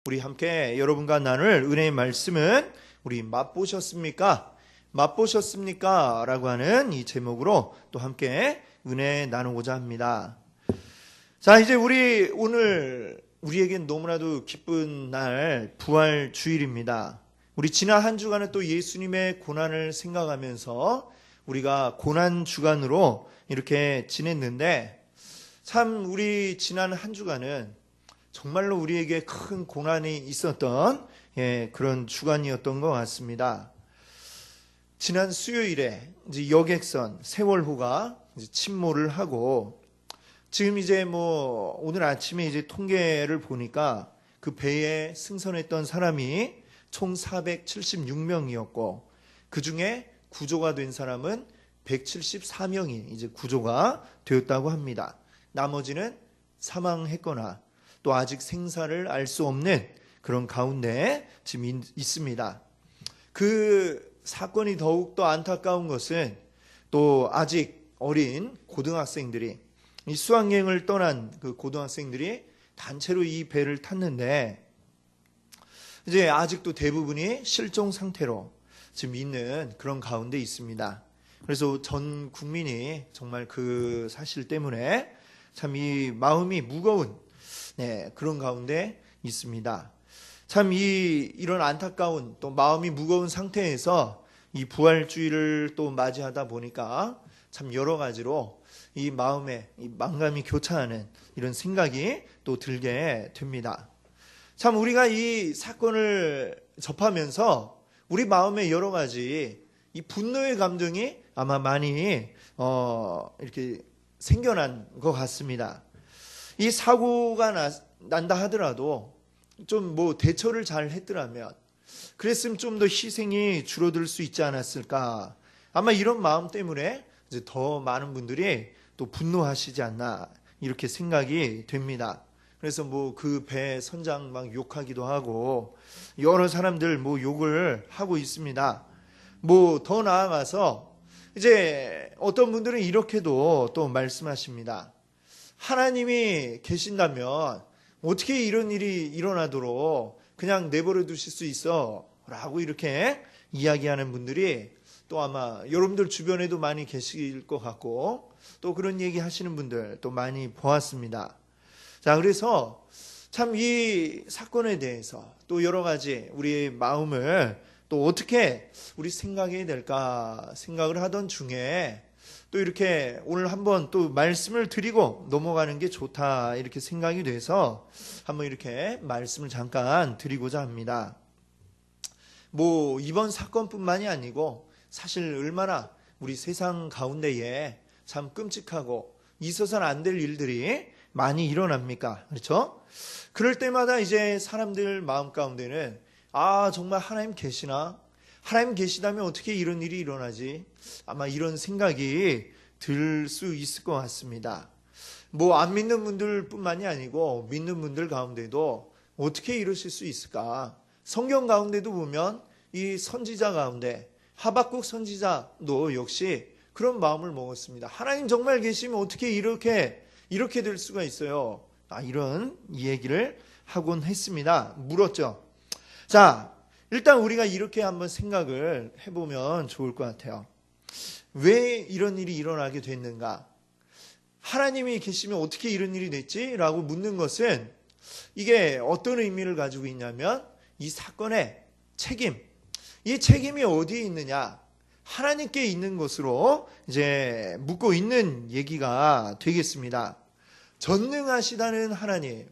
우리 함께 여러분과 나눌 은혜의 말씀은 우리 맛보셨습니까? 맛보셨습니까? 라고 하는 이 제목으로 또 함께 은혜 나누고자 합니다. 자, 이제 오늘 우리에겐 너무나도 기쁜 날 부활 주일입니다. 우리 지난 한 주간은 또 예수님의 고난을 생각하면서 우리가 고난 주간으로 이렇게 지냈는데, 참 우리 지난 한 주간은 정말로 우리에게 큰 고난이 있었던 그런 주간이었던 것 같습니다. 지난 수요일에 이제 여객선 세월호가 이제 침몰을 하고, 지금 이제 오늘 아침에 이제 통계를 보니까 그 배에 승선했던 사람이 총 476명이었고, 그 중에 구조가 된 사람은 174명이 이제 구조가 되었다고 합니다. 나머지는 사망했거나 또 아직 생사를 알 수 없는 그런 가운데 지금 있습니다. 그 사건이 더욱더 안타까운 것은 또 아직 어린 고등학생들이, 이 수학여행을 떠난 그 고등학생들이 단체로 이 배를 탔는데, 이제 아직도 대부분이 실종 상태로 지금 있는 그런 가운데 있습니다. 그래서 전 국민이 정말 그 사실 때문에 참 이 마음이 무거운 그런 가운데 있습니다. 참 이런 안타까운 또 마음이 무거운 상태에서 이 부활주의를 또 맞이하다 보니까 참 여러 가지로 이 마음에 이 만감이 교차하는 이런 생각이 또 들게 됩니다. 참 우리가 이 사건을 접하면서 우리 마음에 여러 가지 이 분노의 감정이 아마 많이 이렇게 생겨난 것 같습니다. 이 사고가 난다 하더라도 좀 대처를 잘 했더라면, 그랬으면 좀 더 희생이 줄어들 수 있지 않았을까. 아마 이런 마음 때문에 이제 더 많은 분들이 또 분노하시지 않나 이렇게 생각이 됩니다. 그래서 그 배 선장 막 욕하기도 하고 여러 사람들 욕을 하고 있습니다. 더 나아가서 이제 어떤 분들은 이렇게도 또 말씀하십니다. 하나님이 계신다면 어떻게 이런 일이 일어나도록 그냥 내버려 두실 수 있어? 라고 이렇게 이야기하는 분들이 또 아마 여러분들 주변에도 많이 계실 것 같고, 또 그런 얘기 하시는 분들 또 많이 보았습니다. 자, 그래서 참 이 사건에 대해서 또 여러 가지 우리의 마음을 또 어떻게 우리 생각해야 될까 생각을 하던 중에, 또 이렇게 오늘 한번 또 말씀을 드리고 넘어가는 게 좋다 이렇게 생각이 돼서 한번 이렇게 말씀을 잠깐 드리고자 합니다. 이번 사건뿐만이 아니고 사실 얼마나 우리 세상 가운데에 참 끔찍하고 있어서는 안 될 일들이 많이 일어납니까? 그렇죠? 그럴 때마다 이제 사람들 마음 가운데는 정말 하나님 계시나? 하나님 계시다면 어떻게 이런 일이 일어나지? 아마 이런 생각이 들 수 있을 것 같습니다. 안 믿는 분들 뿐만이 아니고 믿는 분들 가운데도 어떻게 이러실 수 있을까? 성경 가운데도 보면 이 선지자 가운데 하박국 선지자도 역시 그런 마음을 먹었습니다. 하나님 정말 계시면 어떻게 이렇게 될 수가 있어요? 이런 얘기를 하곤 했습니다. 물었죠. 자, 일단 우리가 이렇게 한번 생각을 해보면 좋을 것 같아요. 왜 이런 일이 일어나게 됐는가? 하나님이 계시면 어떻게 이런 일이 됐지? 라고 묻는 것은 이게 어떤 의미를 가지고 있냐면, 이 사건의 책임, 이 책임이 어디에 있느냐? 하나님께 있는 것으로 이제 묻고 있는 얘기가 되겠습니다. 전능하시다는 하나님,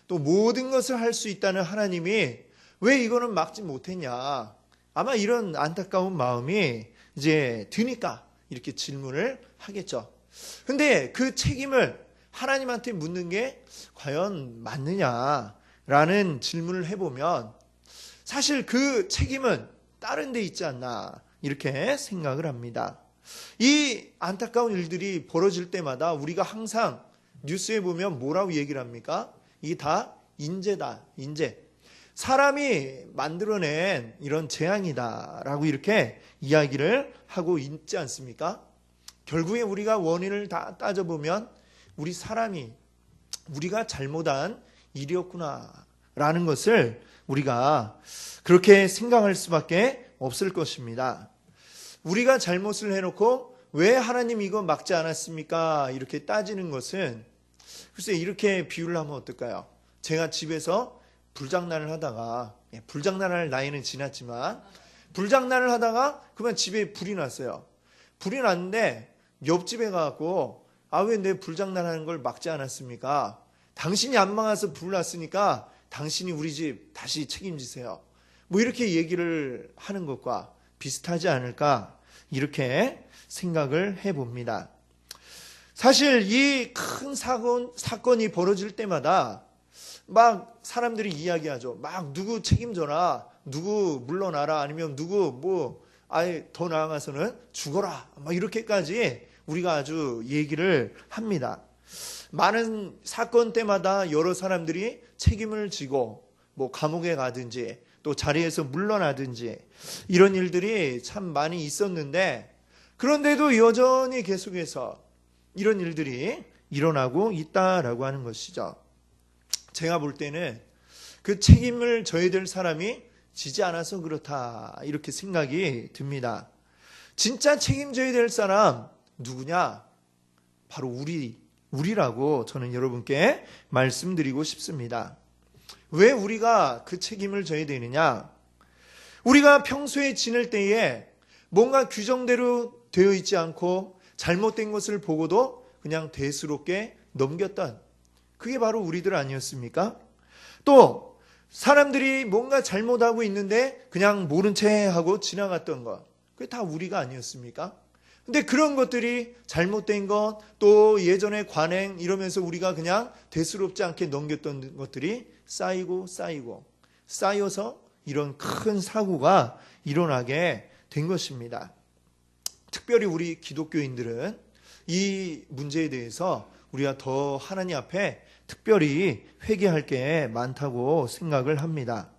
또 모든 것을 할 수 있다는 하나님이 왜 이거는 막지 못했냐? 아마 이런 안타까운 마음이 이제 드니까 이렇게 질문을 하겠죠. 근데 그 책임을 하나님한테 묻는 게 과연 맞느냐라는 질문을 해보면, 사실 그 책임은 다른 데 있지 않나 이렇게 생각을 합니다. 이 안타까운 일들이 벌어질 때마다 우리가 항상 뉴스에 보면 뭐라고 얘기를 합니까? 이게 다 인재다, 인재. 사람이 만들어낸 이런 재앙이다라고 이렇게 이야기를 하고 있지 않습니까? 결국에 우리가 원인을 다 따져보면 우리가 잘못한 일이었구나 라는 것을 우리가 그렇게 생각할 수밖에 없을 것입니다. 우리가 잘못을 해놓고 왜 하나님 이거 막지 않았습니까? 이렇게 따지는 것은 글쎄 이렇게 비유를 하면 어떨까요? 제가 집에서 불장난을 하다가 불장난할 나이는 지났지만 불장난을 하다가 그만 집에 불이 났어요. 불이 났는데 옆집에 가고 왜 내 불장난하는 걸 막지 않았습니까? 당신이 안 막아서 불 났으니까 당신이 우리 집 다시 책임지세요. 뭐 이렇게 얘기를 하는 것과 비슷하지 않을까 이렇게 생각을 해봅니다. 사실 이 큰 사건이 벌어질 때마다 막 사람들이 이야기하죠. 막 누구 책임져라, 누구 물러나라, 아니면 누구 더 나아가서는 죽어라, 막 이렇게까지 우리가 아주 얘기를 합니다. 많은 사건 때마다 여러 사람들이 책임을 지고 감옥에 가든지 또 자리에서 물러나든지 이런 일들이 참 많이 있었는데, 그런데도 여전히 계속해서 이런 일들이 일어나고 있다라고 하는 것이죠. 제가 볼 때는 그 책임을 져야 될 사람이 지지 않아서 그렇다 이렇게 생각이 듭니다. 진짜 책임져야 될 사람 누구냐? 바로 우리라고 저는 여러분께 말씀드리고 싶습니다. 왜 우리가 그 책임을 져야 되느냐? 우리가 평소에 지낼 때에 뭔가 규정대로 되어 있지 않고 잘못된 것을 보고도 그냥 대수롭게 넘겼던 그게 바로 우리들 아니었습니까? 또 사람들이 뭔가 잘못하고 있는데 그냥 모른 채 하고 지나갔던 것, 그게 다 우리가 아니었습니까? 근데 그런 것들이 잘못된 것, 또 예전의 관행 이러면서 우리가 그냥 대수롭지 않게 넘겼던 것들이 쌓여서 이런 큰 사고가 일어나게 된 것입니다. 특별히 우리 기독교인들은 이 문제에 대해서 우리가 더 하나님 앞에 특별히 회개할 게 많다고 생각을 합니다.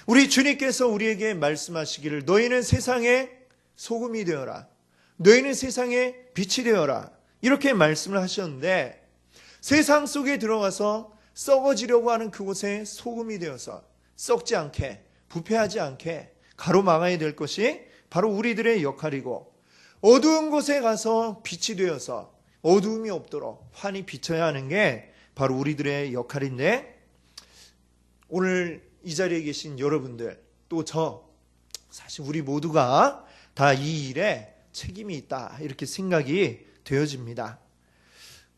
우리 주님께서 우리에게 말씀하시기를 너희는 세상의 소금이 되어라, 너희는 세상의 빛이 되어라 이렇게 말씀을 하셨는데, 세상 속에 들어가서 썩어지려고 하는 그곳에 소금이 되어서 썩지 않게, 부패하지 않게 가로막아야 될 것이 바로 우리들의 역할이고, 어두운 곳에 가서 빛이 되어서 어두움이 없도록 환히 비춰야 하는 게 바로 우리들의 역할인데, 오늘 이 자리에 계신 여러분들 또 사실 우리 모두가 다 이 일에 책임이 있다 이렇게 생각이 되어집니다.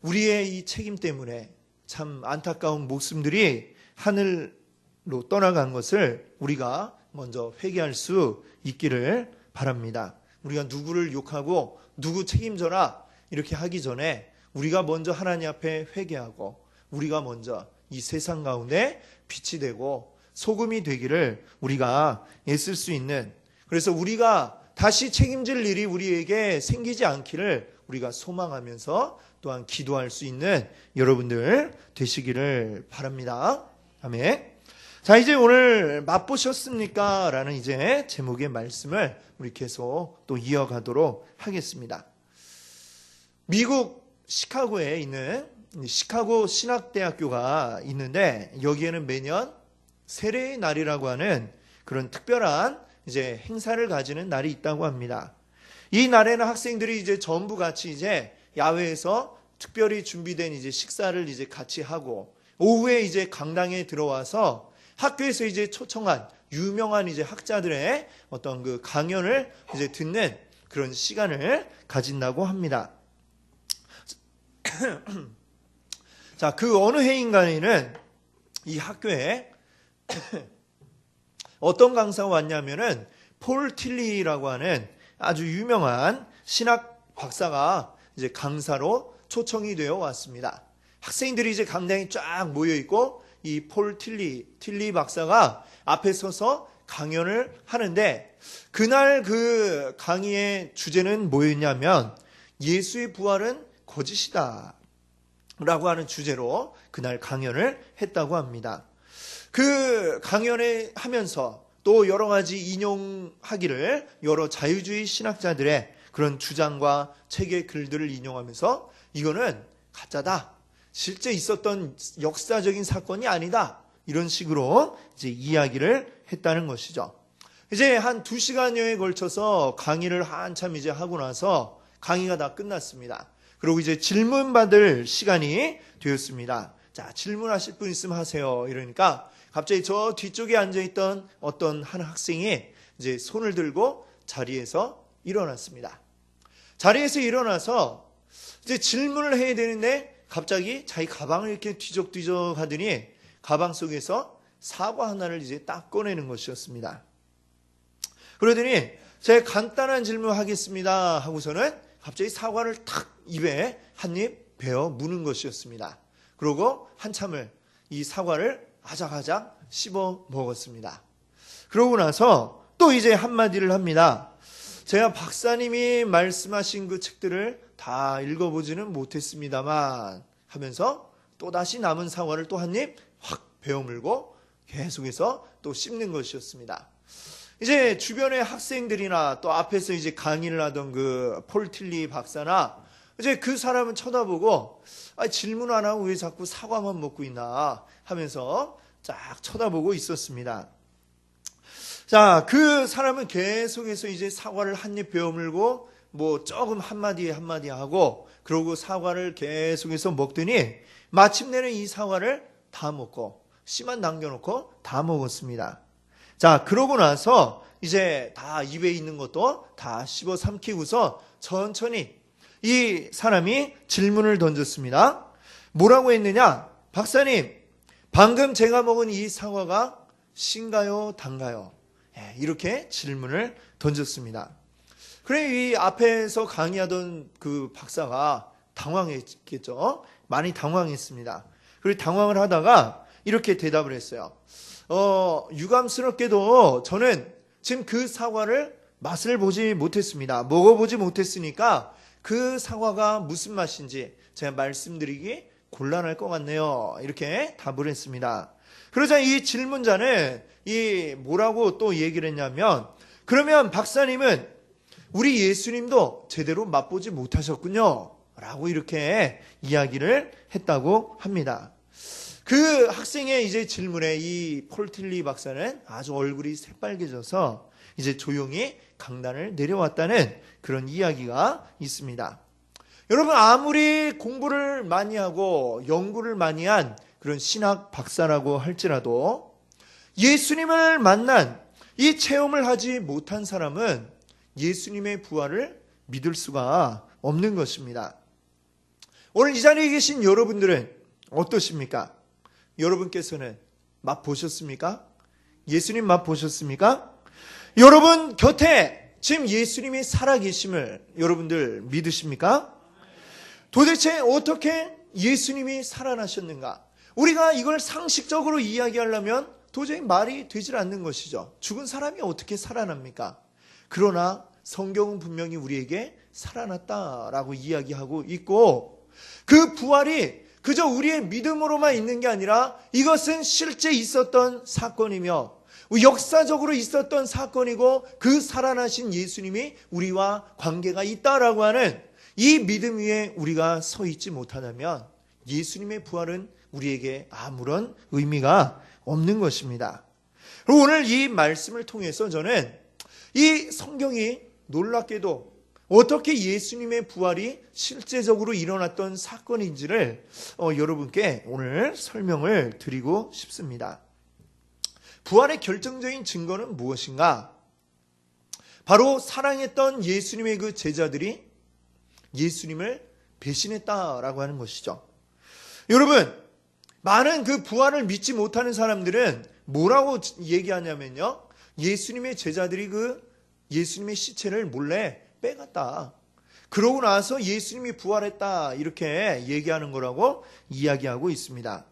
우리의 이 책임 때문에 참 안타까운 목숨들이 하늘로 떠나간 것을 우리가 먼저 회개할 수 있기를 바랍니다. 우리가 누구를 욕하고 누구 책임져라 이렇게 하기 전에 우리가 먼저 하나님 앞에 회개하고 우리가 먼저 이 세상 가운데 빛이 되고 소금이 되기를 우리가 애쓸 수 있는, 그래서 우리가 다시 책임질 일이 우리에게 생기지 않기를 우리가 소망하면서 또한 기도할 수 있는 여러분들 되시기를 바랍니다. 아멘. 자, 이제 오늘 맛보셨습니까? 라는 이제 제목의 말씀을 우리 계속 또 이어가도록 하겠습니다. 미국 시카고에 있는 시카고 신학대학교가 있는데, 여기에는 매년 세례의 날이라고 하는 그런 특별한 이제 행사를 가지는 날이 있다고 합니다. 이 날에는 학생들이 이제 전부 같이 이제 야외에서 특별히 준비된 이제 식사를 이제 같이 하고, 오후에 이제 강당에 들어와서 학교에서 이제 초청한 유명한 이제 학자들의 어떤 그 강연을 이제 듣는 그런 시간을 가진다고 합니다. 자, 그 어느 해인간에는 이 학교에 어떤 강사가 왔냐면은 폴 틸리라고 하는 아주 유명한 신학 박사가 이제 강사로 초청이 되어 왔습니다. 학생들이 이제 강당에 쫙 모여 있고 이 폴 틸리 박사가 앞에 서서 강연을 하는데, 그날 그 강의의 주제는 뭐였냐면 예수의 부활은 거짓이다 라고 하는 주제로 그날 강연을 했다고 합니다. 그 강연을 하면서 또 여러 가지 인용하기를 여러 자유주의 신학자들의 그런 주장과 책의 글들을 인용하면서 이거는 가짜다, 실제 있었던 역사적인 사건이 아니다 이런 식으로 이제 이야기를 했다는 것이죠. 이제 한 2시간여에 걸쳐서 강의를 한참 이제 하고 나서 강의가 다 끝났습니다. 그리고 이제 질문 받을 시간이 되었습니다. 자, 질문하실 분 있으면 하세요. 이러니까 갑자기 저 뒤쪽에 앉아있던 어떤 한 학생이 이제 손을 들고 자리에서 일어났습니다. 자리에서 일어나서 이제 질문을 해야 되는데 갑자기 자기 가방을 이렇게 뒤적뒤적 하더니 가방 속에서 사과 하나를 이제 딱 꺼내는 것이었습니다. 그러더니 제가 간단한 질문 하겠습니다 하고서는 갑자기 사과를 탁 입에 한 입 베어 무는 것이었습니다. 그러고 한참을 이 사과를 아작아작 씹어 먹었습니다. 그러고 나서 또 이제 한마디를 합니다. 제가 박사님이 말씀하신 그 책들을 다 읽어보지는 못했습니다만 하면서 또다시 남은 사과를 또 한 입 확 베어물고 계속해서 또 씹는 것이었습니다. 이제 주변의 학생들이나 또 앞에서 이제 강의를 하던 그 폴 틸리 박사나 이제 그 사람은 쳐다보고 질문 안 하고 왜 자꾸 사과만 먹고 있나 하면서 쫙 쳐다보고 있었습니다. 자, 그 사람은 계속해서 이제 사과를 한 입 베어물고 뭐 조금 한마디 하고 그러고 사과를 계속해서 먹더니 마침내는 이 사과를 다 먹고 씨만 남겨놓고 다 먹었습니다. 자, 그러고 나서 이제 다 입에 있는 것도 다 씹어 삼키고서 천천히 이 사람이 질문을 던졌습니다. 뭐라고 했느냐? 박사님, 방금 제가 먹은 이 사과가 신가요, 단가요? 이렇게 질문을 던졌습니다. 그래, 이 앞에서 강의하던 그 박사가 당황했겠죠. 많이 당황했습니다. 그리고 당황을 하다가 이렇게 대답을 했어요. 유감스럽게도 저는 지금 그 사과를 맛을 보지 못했습니다. 먹어보지 못했으니까 그 사과가 무슨 맛인지 제가 말씀드리기 곤란할 것 같네요. 이렇게 답을 했습니다. 그러자 이 질문자는 이 뭐라고 또 얘기를 했냐면, 그러면 박사님은 우리 예수님도 제대로 맛보지 못하셨군요. 라고 이렇게 이야기를 했다고 합니다. 그 학생의 이제 질문에 이 폴 틸리 박사는 아주 얼굴이 새빨개져서 이제 조용히 강단을 내려왔다는 그런 이야기가 있습니다. 여러분, 아무리 공부를 많이 하고 연구를 많이 한 그런 신학 박사라고 할지라도 예수님을 만난 이 체험을 하지 못한 사람은 예수님의 부활을 믿을 수가 없는 것입니다. 오늘 이 자리에 계신 여러분들은 어떠십니까? 여러분께서는 맛보셨습니까? 예수님 맛보셨습니까? 여러분 곁에 지금 예수님이 살아계심을 여러분들 믿으십니까? 도대체 어떻게 예수님이 살아나셨는가? 우리가 이걸 상식적으로 이야기하려면 도저히 말이 되질 않는 것이죠. 죽은 사람이 어떻게 살아납니까? 그러나 성경은 분명히 우리에게 살아났다라고 이야기하고 있고, 그 부활이 그저 우리의 믿음으로만 있는 게 아니라 이것은 실제 있었던 사건이며 역사적으로 있었던 사건이고, 그 살아나신 예수님이 우리와 관계가 있다라고 하는 이 믿음 위에 우리가 서 있지 못하다면 예수님의 부활은 우리에게 아무런 의미가 없는 것입니다. 그리고 오늘 이 말씀을 통해서 저는 이 성경이 놀랍게도 어떻게 예수님의 부활이 실제적으로 일어났던 사건인지를 여러분께 오늘 설명을 드리고 싶습니다. 부활의 결정적인 증거는 무엇인가? 바로 사랑했던 예수님의 그 제자들이 예수님을 배신했다라고 하는 것이죠. 여러분, 많은 그 부활을 믿지 못하는 사람들은 뭐라고 얘기하냐면요, 예수님의 제자들이 그 예수님의 시체를 몰래 빼갔다, 그러고 나서 예수님이 부활했다, 이렇게 얘기하는 거라고 이야기하고 있습니다.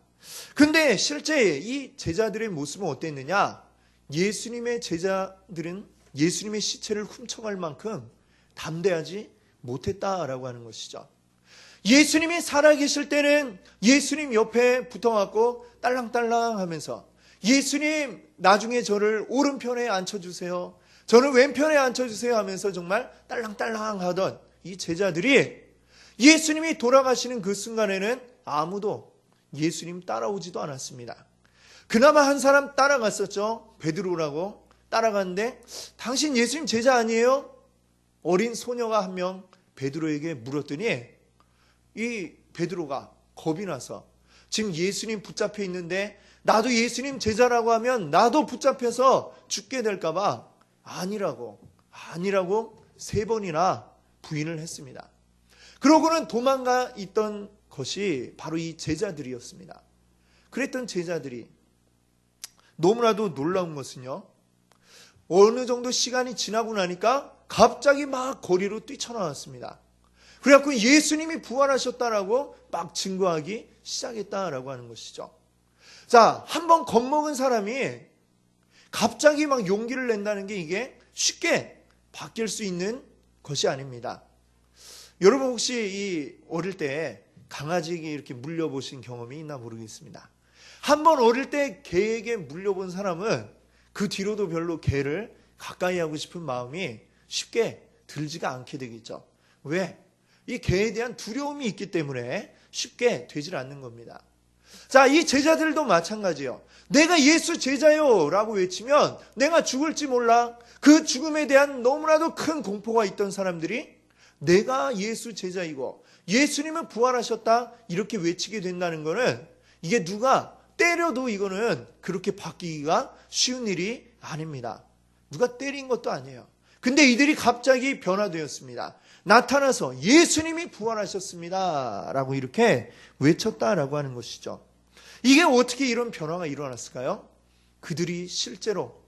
근데 실제 이 제자들의 모습은 어땠느냐? 예수님의 제자들은 예수님의 시체를 훔쳐갈 만큼 담대하지 못했다라고 하는 것이죠. 예수님이 살아계실 때는 예수님 옆에 붙어갖고 딸랑딸랑 하면서, 예수님 나중에 저를 오른편에 앉혀주세요, 저는 왼편에 앉혀주세요 하면서 정말 딸랑딸랑 하던 이 제자들이 예수님이 돌아가시는 그 순간에는 아무도 예수님 따라오지도 않았습니다. 그나마 한 사람 따라갔었죠. 베드로라고 따라갔는데 당신 예수님 제자 아니에요? 어린 소녀가 한 명 베드로에게 물었더니 이 베드로가 겁이 나서 지금 예수님 붙잡혀 있는데 나도 예수님 제자라고 하면 나도 붙잡혀서 죽게 될까 봐 아니라고 3번이나 부인을 했습니다. 그러고는 도망가 있던 것이 바로 이 제자들이었습니다. 그랬던 제자들이 너무나도 놀라운 것은요, 어느 정도 시간이 지나고 나니까 갑자기 막 거리로 뛰쳐나왔습니다. 그래갖고 예수님이 부활하셨다라고 막 증거하기 시작했다라고 하는 것이죠. 자, 한번 겁먹은 사람이 갑자기 막 용기를 낸다는 게 이게 쉽게 바뀔 수 있는 것이 아닙니다. 여러분 혹시 이 어릴 때 강아지에게 이렇게 물려보신 경험이 있나 모르겠습니다. 한번 어릴 때 개에게 물려본 사람은 그 뒤로도 별로 개를 가까이 하고 싶은 마음이 쉽게 들지가 않게 되겠죠. 왜? 이 개에 대한 두려움이 있기 때문에 쉽게 되질 않는 겁니다. 자, 이 제자들도 마찬가지예요. 내가 예수 제자요 라고 외치면 내가 죽을지 몰라. 그 죽음에 대한 너무나도 큰 공포가 있던 사람들이 내가 예수 제자이고 예수님은 부활하셨다 이렇게 외치게 된다는 거는 이게 누가 때려도 이거는 그렇게 바뀌기가 쉬운 일이 아닙니다. 누가 때린 것도 아니에요. 근데 이들이 갑자기 변화되었습니다. 나타나서 예수님이 부활하셨습니다 라고 이렇게 외쳤다라고 하는 것이죠. 이게 어떻게 이런 변화가 일어났을까요? 그들이 실제로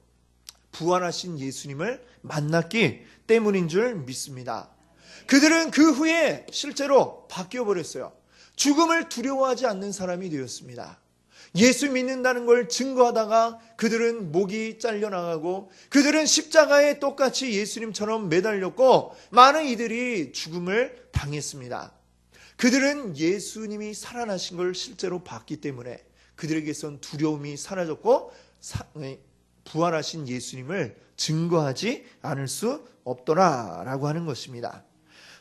부활하신 예수님을 만났기 때문인 줄 믿습니다. 그들은 그 후에 실제로 바뀌어버렸어요. 죽음을 두려워하지 않는 사람이 되었습니다. 예수 믿는다는 걸 증거하다가 그들은 목이 잘려나가고 그들은 십자가에 똑같이 예수님처럼 매달렸고 많은 이들이 죽음을 당했습니다. 그들은 예수님이 살아나신 걸 실제로 봤기 때문에 그들에게선 두려움이 사라졌고 부활하신 예수님을 증거하지 않을 수 없더라라고 하는 것입니다.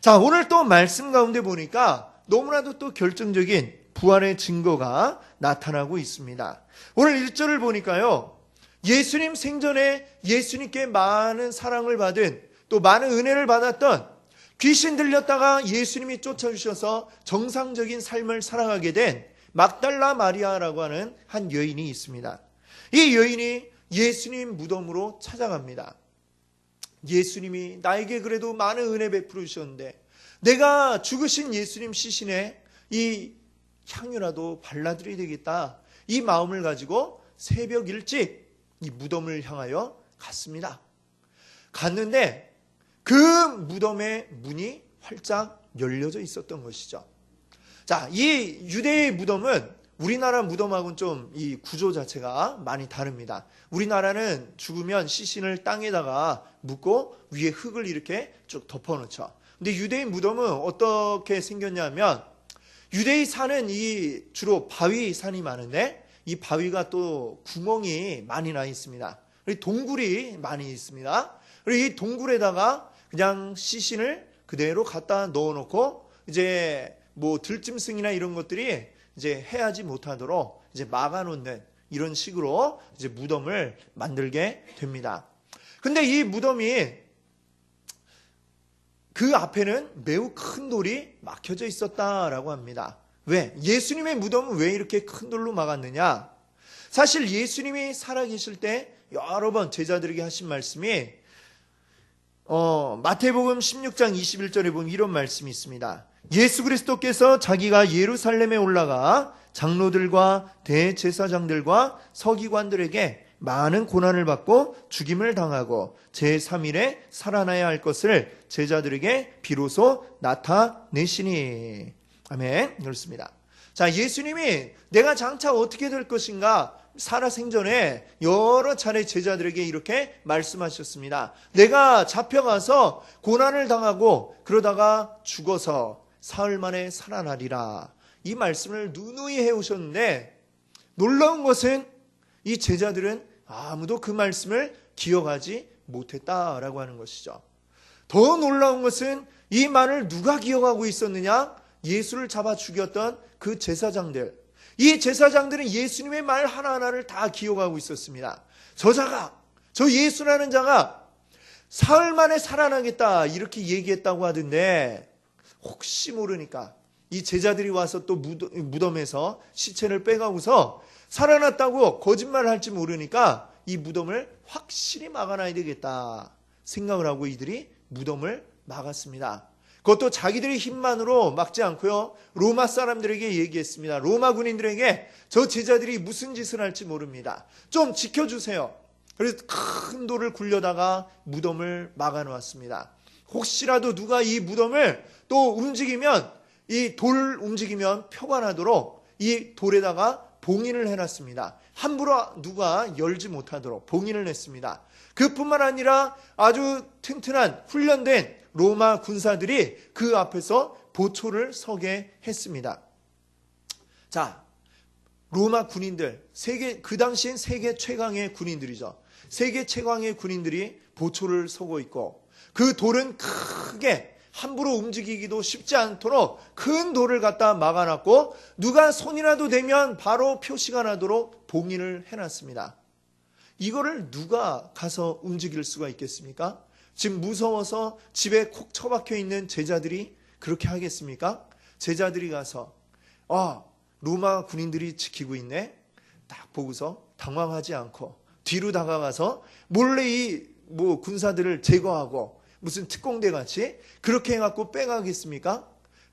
자, 오늘 또 말씀 가운데 보니까 너무나도 또 결정적인 부활의 증거가 나타나고 있습니다. 오늘 1절을 보니까요, 예수님 생전에 예수님께 많은 사랑을 받은 또 많은 은혜를 받았던 귀신 들렸다가 예수님이 쫓아주셔서 정상적인 삶을 살아가게 된 막달라 마리아라고 하는 한 여인이 있습니다. 이 여인이 예수님 무덤으로 찾아갑니다. 예수님이 나에게 그래도 많은 은혜 베풀어 주셨는데 내가 죽으신 예수님 시신에 이 향유라도 발라드려야 되겠다. 이 마음을 가지고 새벽 일찍 이 무덤을 향하여 갔습니다. 갔는데 그 무덤의 문이 활짝 열려져 있었던 것이죠. 자, 이 유대의 무덤은 우리나라 무덤하고는 좀 이 구조 자체가 많이 다릅니다. 우리나라는 죽으면 시신을 땅에다가 묻고 위에 흙을 이렇게 쭉 덮어놓죠. 근데 유대의 무덤은 어떻게 생겼냐면 유대의 산은 이 주로 바위 산이 많은데 이 바위가 또 구멍이 많이 나 있습니다. 그리고 동굴이 많이 있습니다. 그리고 이 동굴에다가 그냥 시신을 그대로 갖다 넣어놓고 이제 뭐 들짐승이나 이런 것들이 이제 해하지 못하도록 이제 막아놓는 이런 식으로 이제 무덤을 만들게 됩니다. 근데 이 무덤이 그 앞에는 매우 큰 돌이 막혀져 있었다라고 합니다. 왜? 예수님의 무덤은 왜 이렇게 큰 돌로 막았느냐? 사실 예수님이 살아계실 때 여러 번 제자들에게 하신 말씀이 마태복음 16장 21절에 보면 이런 말씀이 있습니다. 예수 그리스도께서 자기가 예루살렘에 올라가 장로들과 대제사장들과 서기관들에게 많은 고난을 받고 죽임을 당하고 제3일에 살아나야 할 것을 제자들에게 비로소 나타내시니. 아멘. 그렇습니다. 자, 예수님이 내가 장차 어떻게 될 것인가 살아생전에 여러 차례 제자들에게 이렇게 말씀하셨습니다. 내가 잡혀가서 고난을 당하고 그러다가 죽어서 사흘 만에 살아나리라. 이 말씀을 누누이 해오셨는데 놀라운 것은 이 제자들은 아무도 그 말씀을 기억하지 못했다라고 하는 것이죠. 더 놀라운 것은 이 말을 누가 기억하고 있었느냐? 예수를 잡아 죽였던 그 제사장들, 이 제사장들은 예수님의 말 하나하나를 다 기억하고 있었습니다. 저 예수라는 자가 사흘 만에 살아나겠다 이렇게 얘기했다고 하던데, 혹시 모르니까 이 제자들이 와서 또 무덤에서 시체를 빼가고서 살아났다고 거짓말할지 모르니까 이 무덤을 확실히 막아놔야 되겠다 생각을 하고 이들이 무덤을 막았습니다. 그것도 자기들의 힘만으로 막지 않고요, 로마 사람들에게 얘기했습니다. 로마 군인들에게 저 제자들이 무슨 짓을 할지 모릅니다. 좀 지켜주세요. 그래서 큰 돌을 굴려다가 무덤을 막아놓았습니다. 혹시라도 누가 이 무덤을 또 움직이면, 이 돌 움직이면 표가 나도록 이 돌에다가 봉인을 해놨습니다. 함부로 누가 열지 못하도록 봉인을 했습니다. 그뿐만 아니라 아주 튼튼한 훈련된 로마 군사들이 그 앞에서 보초를 서게 했습니다. 자, 로마 군인들, 그 당시엔 세계 최강의 군인들이죠. 세계 최강의 군인들이 보초를 서고 있고, 그 돌은 크게 함부로 움직이기도 쉽지 않도록 큰 돌을 갖다 막아놨고, 누가 손이라도 대면 바로 표시가 나도록 봉인을 해놨습니다. 이거를 누가 가서 움직일 수가 있겠습니까? 지금 무서워서 집에 콕 처박혀 있는 제자들이 그렇게 하겠습니까? 제자들이 가서 로마 군인들이 지키고 있네, 딱 보고서 당황하지 않고 뒤로 다가가서 몰래 이 군사들을 제거하고 무슨 특공대 같이 그렇게 해갖고 빼가겠습니까?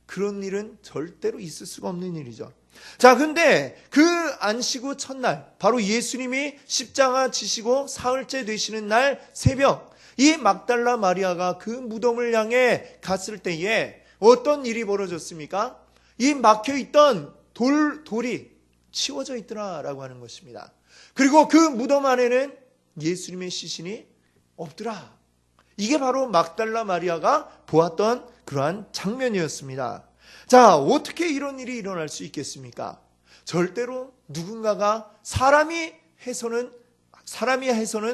그런 일은 절대로 있을 수가 없는 일이죠. 자, 근데 그 안식 첫날, 바로 예수님이 십자가 지시고 사흘째 되시는 날 새벽, 이 막달라 마리아가 그 무덤을 향해 갔을 때에 어떤 일이 벌어졌습니까? 이 막혀있던 돌이 치워져 있더라라고 하는 것입니다. 그리고 그 무덤 안에는 예수님의 시신이 없더라. 이게 바로 막달라 마리아가 보았던 그러한 장면이었습니다. 자, 어떻게 이런 일이 일어날 수 있겠습니까? 절대로 누군가가 사람이 해서는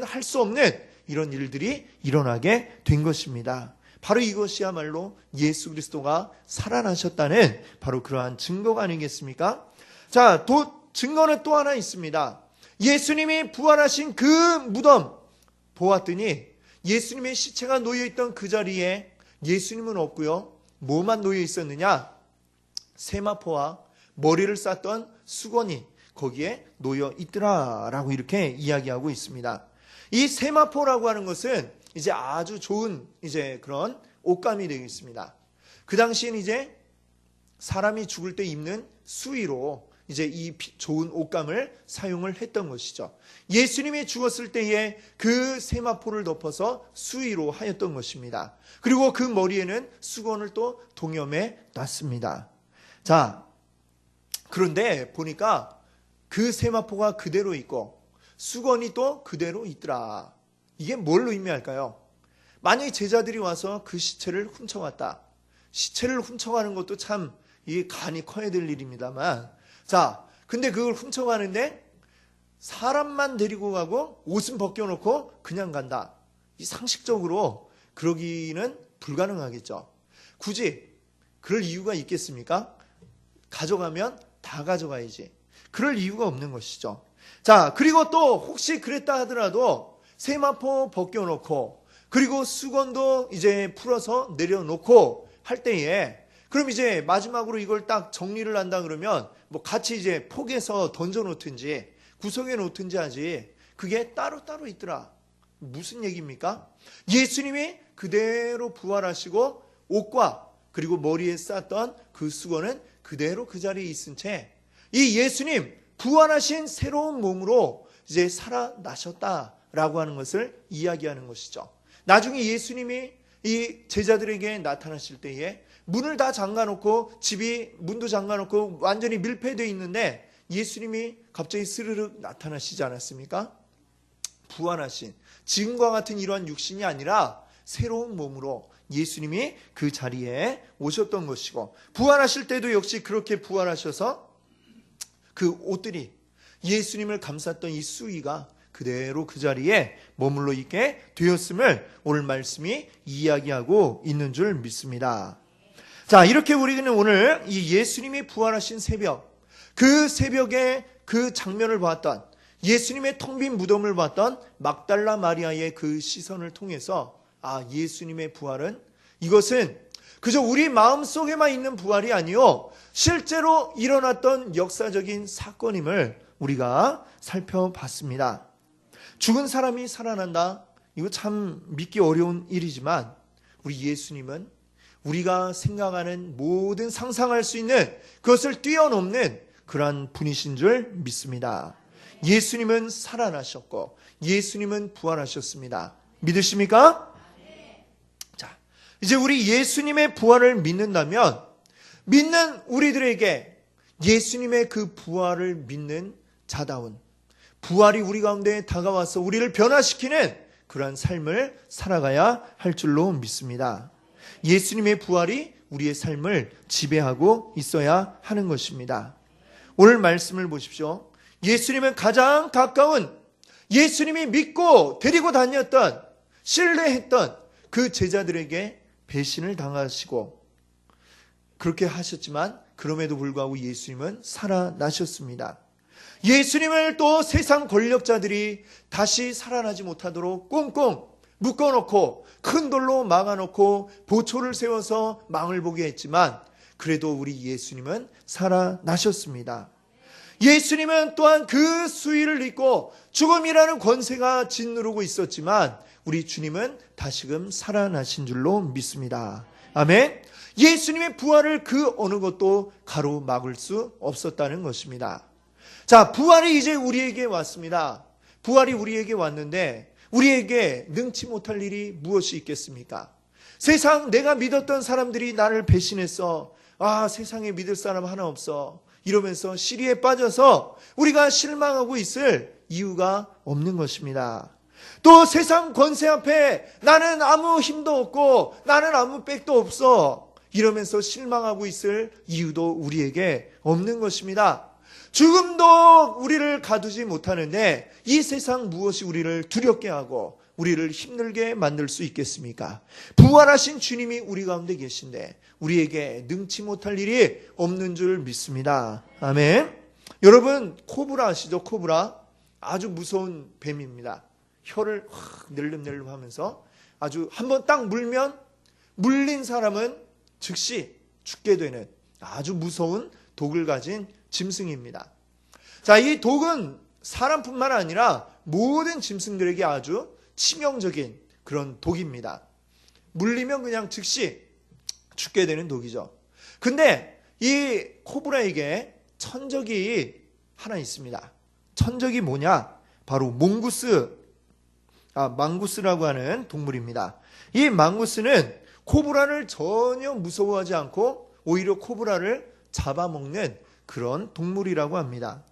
할 수 없는 이런 일들이 일어나게 된 것입니다. 바로 이것이야말로 예수 그리스도가 살아나셨다는 바로 그러한 증거가 아니겠습니까? 자, 증거는 또 하나 있습니다. 예수님이 부활하신 그 무덤 보았더니 예수님의 시체가 놓여있던 그 자리에 예수님은 없고요, 뭐만 놓여 있었느냐? 세마포와 머리를 쌌던 수건이 거기에 놓여 있더라라고 이렇게 이야기하고 있습니다. 이 세마포라고 하는 것은 이제 아주 좋은 그런 옷감이 되겠습니다. 그 당시엔 사람이 죽을 때 입는 수의로 이 좋은 옷감을 사용을 했던 것이죠. 예수님이 죽었을 때에 그 세마포를 덮어서 수의로 하였던 것입니다. 그리고 그 머리에는 수건을 또 동여매 놨습니다. 자, 그런데 보니까 그 세마포가 그대로 있고 수건이 또 그대로 있더라. 이게 뭘 의미할까요? 만약에 제자들이 와서 그 시체를 훔쳐갔다. 시체를 훔쳐가는 것도 참 이게 간이 커야 될 일입니다만, 자, 근데 그걸 훔쳐가는데 사람만 데리고 가고 옷은 벗겨놓고 그냥 간다. 이 상식적으로 그러기는 불가능하겠죠. 굳이 그럴 이유가 있겠습니까? 가져가면 다 가져가야지. 그럴 이유가 없는 것이죠. 자, 그리고 또 혹시 그랬다 하더라도 세마포 벗겨놓고 그리고 수건도 풀어서 내려놓고 할 때에, 그럼 마지막으로 이걸 딱 정리를 한다 그러면 같이 폭에서 던져놓든지 구석에 놓든지 하지, 그게 따로따로 있더라. 무슨 얘기입니까? 예수님이 그대로 부활하시고 옷과 그리고 머리에 쌌던 그 수건은 그대로 그 자리에 있은 채 이 예수님 부활하신 새로운 몸으로 살아나셨다라고 하는 것을 이야기하는 것이죠. 나중에 예수님이 이 제자들에게 나타나실 때에 문을 다 잠가놓고 집이 문도 잠가놓고 완전히 밀폐되어 있는데 예수님이 갑자기 스르륵 나타나시지 않았습니까? 부활하신 지금과 같은 이러한 육신이 아니라 새로운 몸으로 예수님이 그 자리에 오셨던 것이고, 부활하실 때도 역시 그렇게 부활하셔서 그 옷들이 예수님을 감쌌던 이 수의가 그대로 그 자리에 머물러 있게 되었음을 오늘 말씀이 이야기하고 있는 줄 믿습니다. 자, 이렇게 우리는 오늘 이 예수님이 부활하신 새벽, 그 새벽에 그 장면을 봤던, 예수님의 텅 빈 무덤을 봤던 막달라 마리아의 그 시선을 통해서 예수님의 부활은, 이것은 그저 우리 마음속에만 있는 부활이 아니요 실제로 일어났던 역사적인 사건임을 우리가 살펴봤습니다. 죽은 사람이 살아난다, 이거 참 믿기 어려운 일이지만 우리 예수님은 우리가 생각하는 모든 상상할 수 있는 그것을 뛰어넘는 그러한 분이신 줄 믿습니다. 예수님은 살아나셨고 예수님은 부활하셨습니다. 믿으십니까? 자, 이제 우리 예수님의 부활을 믿는다면 믿는 우리들에게 예수님의 그 부활을 믿는 자다운, 부활이 우리 가운데 다가와서 우리를 변화시키는 그러한 삶을 살아가야 할 줄로 믿습니다. 예수님의 부활이 우리의 삶을 지배하고 있어야 하는 것입니다. 오늘 말씀을 보십시오. 예수님은 가장 가까운, 예수님이 믿고 데리고 다녔던, 신뢰했던 그 제자들에게 배신을 당하시고 그렇게 하셨지만 그럼에도 불구하고 예수님은 살아나셨습니다. 예수님을 또 세상 권력자들이 다시 살아나지 못하도록 꽁꽁 묶어놓고 큰 돌로 막아놓고 보초를 세워서 망을 보게 했지만 그래도 우리 예수님은 살아나셨습니다. 예수님은 또한 그 수위를 잊고 죽음이라는 권세가 짓누르고 있었지만 우리 주님은 다시금 살아나신 줄로 믿습니다. 아멘. 예수님의 부활을 그 어느 것도 가로막을 수 없었다는 것입니다. 자, 부활이 이제 우리에게 왔습니다. 부활이 우리에게 왔는데 우리에게 능치 못할 일이 무엇이 있겠습니까? 세상, 내가 믿었던 사람들이 나를 배신했어. 세상에 믿을 사람 하나 없어. 이러면서 시리에 빠져서 우리가 실망하고 있을 이유가 없는 것입니다. 또 세상 권세 앞에 나는 아무 힘도 없고 나는 아무 빽도 없어. 이러면서 실망하고 있을 이유도 우리에게 없는 것입니다. 죽음도 우리를 가두지 못하는데 이 세상 무엇이 우리를 두렵게 하고 우리를 힘들게 만들 수 있겠습니까? 부활하신 주님이 우리 가운데 계신데 우리에게 능치 못할 일이 없는 줄 믿습니다. 아멘. 여러분, 코브라 아시죠? 코브라. 아주 무서운 뱀입니다. 혀를 낼름낼름 하면서 아주 한번 딱 물면 물린 사람은 즉시 죽게 되는 아주 무서운 독을 가진 짐승입니다. 자, 이 독은 사람뿐만 아니라 모든 짐승들에게 아주 치명적인 그런 독입니다. 물리면 그냥 즉시 죽게 되는 독이죠. 근데 이 코브라에게 천적이 하나 있습니다. 천적이 뭐냐? 바로 망구스라고 하는 동물입니다. 이 망구스는 코브라를 전혀 무서워하지 않고 오히려 코브라를 잡아먹는 그런 동물이라고 합니다.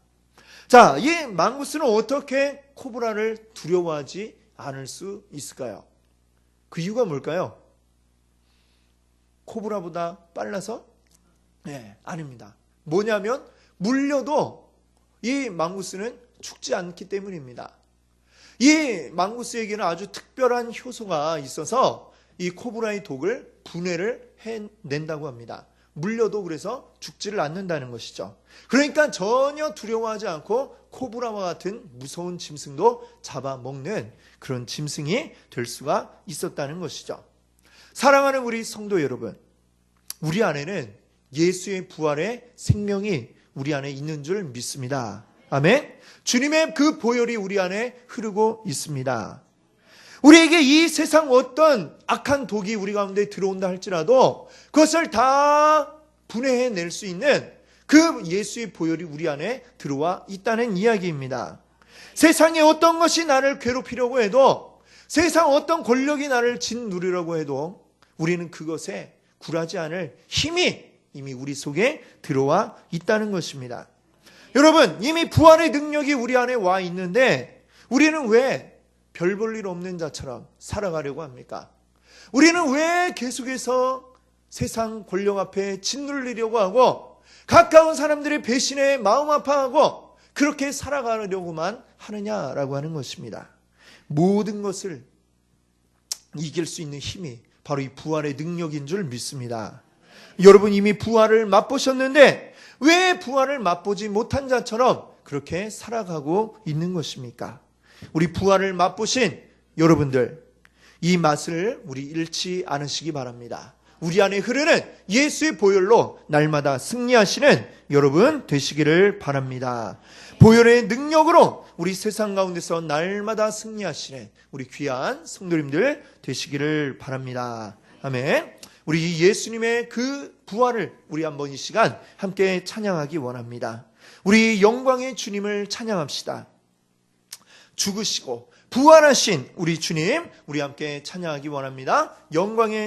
자, 이 망구스는 어떻게 코브라를 두려워하지 않을 수 있을까요? 그 이유가 뭘까요? 코브라보다 빨라서? 네, 아닙니다. 뭐냐면 물려도 이 망구스는 죽지 않기 때문입니다. 이 망구스에게는 아주 특별한 효소가 있어서 이 코브라의 독을 분해를 해낸다고 합니다. 물려도 그래서 죽지를 않는다는 것이죠. 그러니까 전혀 두려워하지 않고 코브라와 같은 무서운 짐승도 잡아먹는 그런 짐승이 될 수가 있었다는 것이죠. 사랑하는 우리 성도 여러분, 우리 안에는 예수의 부활의 생명이 우리 안에 있는 줄 믿습니다. 아멘. 주님의 그 보혈이 우리 안에 흐르고 있습니다. 우리에게 이 세상 어떤 악한 독이 우리 가운데 들어온다 할지라도 그것을 다 분해해낼 수 있는 그 예수의 보혈이 우리 안에 들어와 있다는 이야기입니다. 세상에 어떤 것이 나를 괴롭히려고 해도, 세상 어떤 권력이 나를 짓누르려고 해도 우리는 그것에 굴하지 않을 힘이 이미 우리 속에 들어와 있다는 것입니다. 여러분, 이미 부활의 능력이 우리 안에 와 있는데 우리는 왜 별 볼 일 없는 자처럼 살아가려고 합니까? 우리는 왜 계속해서 세상 권력 앞에 짓눌리려고 하고 가까운 사람들의 배신에 마음 아파하고 그렇게 살아가려고만 하느냐라고 하는 것입니다. 모든 것을 이길 수 있는 힘이 바로 이 부활의 능력인 줄 믿습니다. 여러분, 이미 부활을 맛보셨는데 왜 부활을 맛보지 못한 자처럼 그렇게 살아가고 있는 것입니까? 우리 부활을 맛보신 여러분들, 이 맛을 우리 잃지 않으시기 바랍니다. 우리 안에 흐르는 예수의 보혈로 날마다 승리하시는 여러분 되시기를 바랍니다. 보혈의 능력으로 우리 세상 가운데서 날마다 승리하시는 우리 귀한 성도님들 되시기를 바랍니다. 아멘. 우리 예수님의 그 부활을 우리 한번 이 시간 함께 찬양하기 원합니다. 우리 영광의 주님을 찬양합시다. 죽으시고 부활하신 우리 주님, 우리 함께 찬양하기 원합니다. 영광의